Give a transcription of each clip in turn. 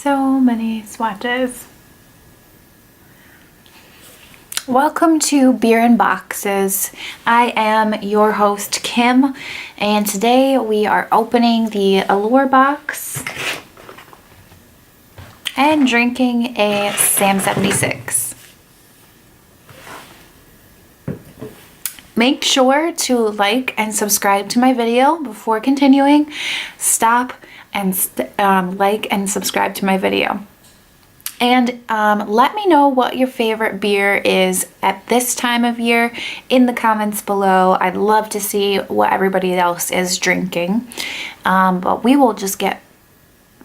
So many swatches. Welcome to Beer&Boxes. I am your host, Kim, and today we are opening the Allure box and drinking a Sam 76. Make sure to like and subscribe to my video before continuing. Stop and like and subscribe to my video. And let me know what your favorite beer is at this time of year in the comments below. I'd love to see what everybody else is drinking. But we will just get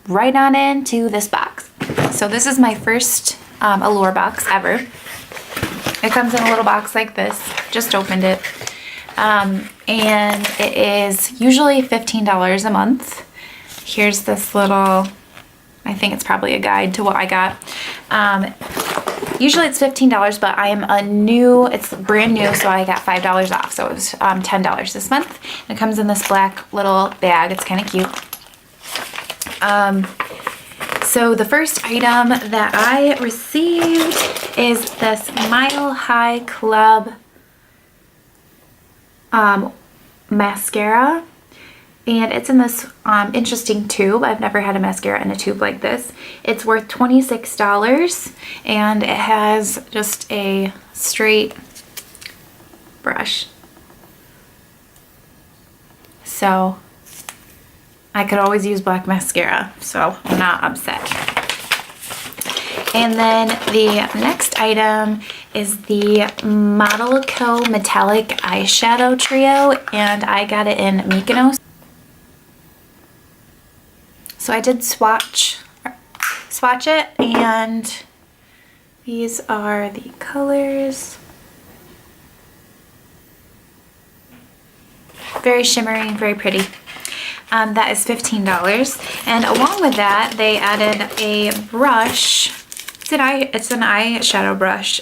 right on into this box. So this is my first Allure box ever. It comes in a little box like this. Just opened it. And it is usually $15 a month. Here's this little... I think it's probably a guide to what I got. Usually it's $15, but I am it's brand new, so I got $5 off. So it was $10 this month. And it comes in this black little bag. It's kind of cute. So the first item that I received is this Mile High Club mascara. And it's in this interesting tube. I've never had a mascara in a tube like this. It's worth $26 and it has just a straight brush. So I could always use black mascara, so I'm not upset. And then the next item is the Model Co Metallic Eyeshadow Trio, and I got it in Mykonos. So I did swatch it, and these are the colors. Very shimmery, very pretty. That is $15. And along with that, they added a brush. It's an eyeshadow brush.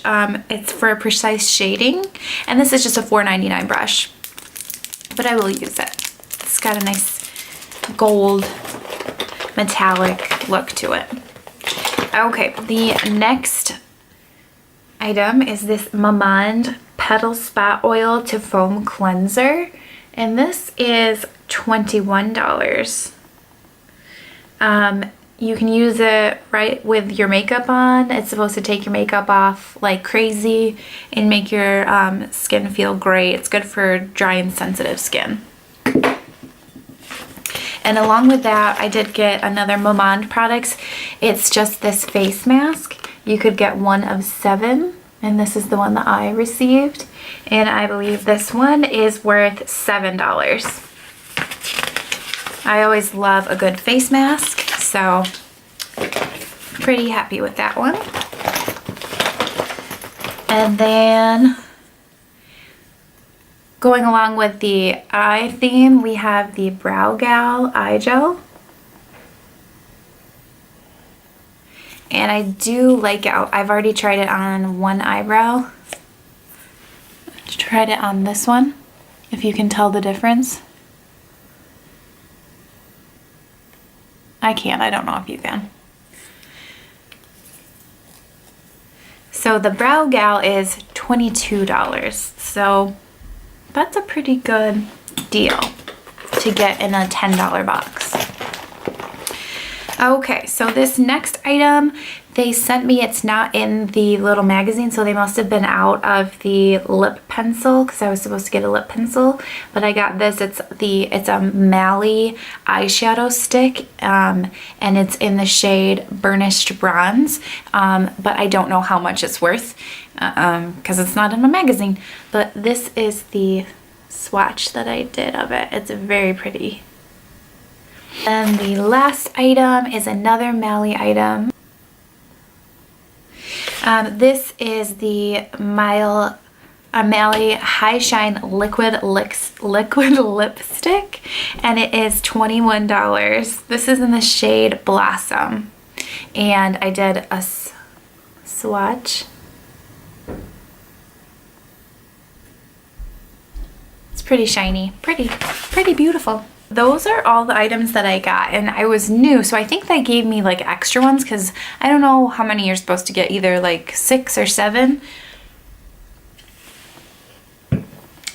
It's for precise shading, and this is just a $4.99 brush, but I will use it. It's got a nice gold metallic look to it. Okay, the next item is this Mamand Petal Spot Oil to Foam Cleanser, and this is $21. You can use it right with your makeup on. It's supposed to take your makeup off like crazy and make your skin feel great. It's good for dry and sensitive skin. And along with that, I did get another Mamand products. It's just this face mask. You could get one of 7, and this is the one that I received. And I believe this one is worth $7. I always love a good face mask, so pretty happy with that one. And then going along with the eye theme, we have the Brow Gal Eye Gel. And I do like it. I've already tried it on one eyebrow. Tried it on this one, if you can tell the difference. I can't. I don't know if you can. So the Brow Gal is $22. So that's a pretty good deal to get in a $10 box. Okay, so this next item they sent me, it's not in the little magazine, so they must have been out of the lip pencil, because I was supposed to get a lip pencil, but I got this. It's a Mally eyeshadow stick, and it's in the shade Burnished Bronze, but I don't know how much it's worth, because it's not in a magazine. But this is the swatch that I did of it. It's very pretty. And the last item is another Mally item. This is the Mally High Shine Liquid Lipstick, and it is $21. This is in the shade Blossom, and I did a swatch. It's pretty shiny, pretty beautiful. Those are all the items that I got, and I was new, so I think they gave me like extra ones because I don't know how many you're supposed to get, either like 6 or 7.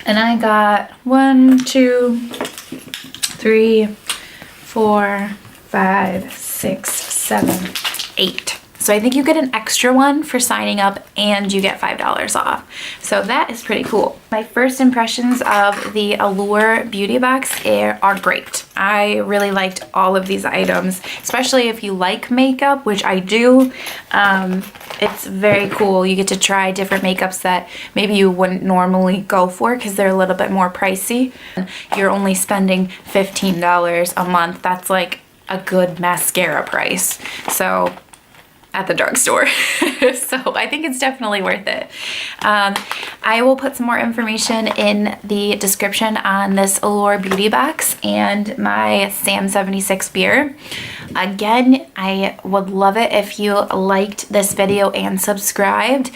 And I got 1, 2, 3, 4, 5, 6, 7, 8. So I think you get an extra one for signing up and you get $5 off. So that is pretty cool. My first impressions of the Allure beauty box are great. I really liked all of these items, especially if you like makeup, which I do. It's very cool. You get to try different makeups that maybe you wouldn't normally go for because they're a little bit more pricey. You're only spending $15 a month. That's like a good mascara price. So at the drugstore. So I think it's definitely worth it. I will put some more information in the description on this Allure beauty box and my Sam 76 beer. Again, I would love it if you liked this video and subscribed.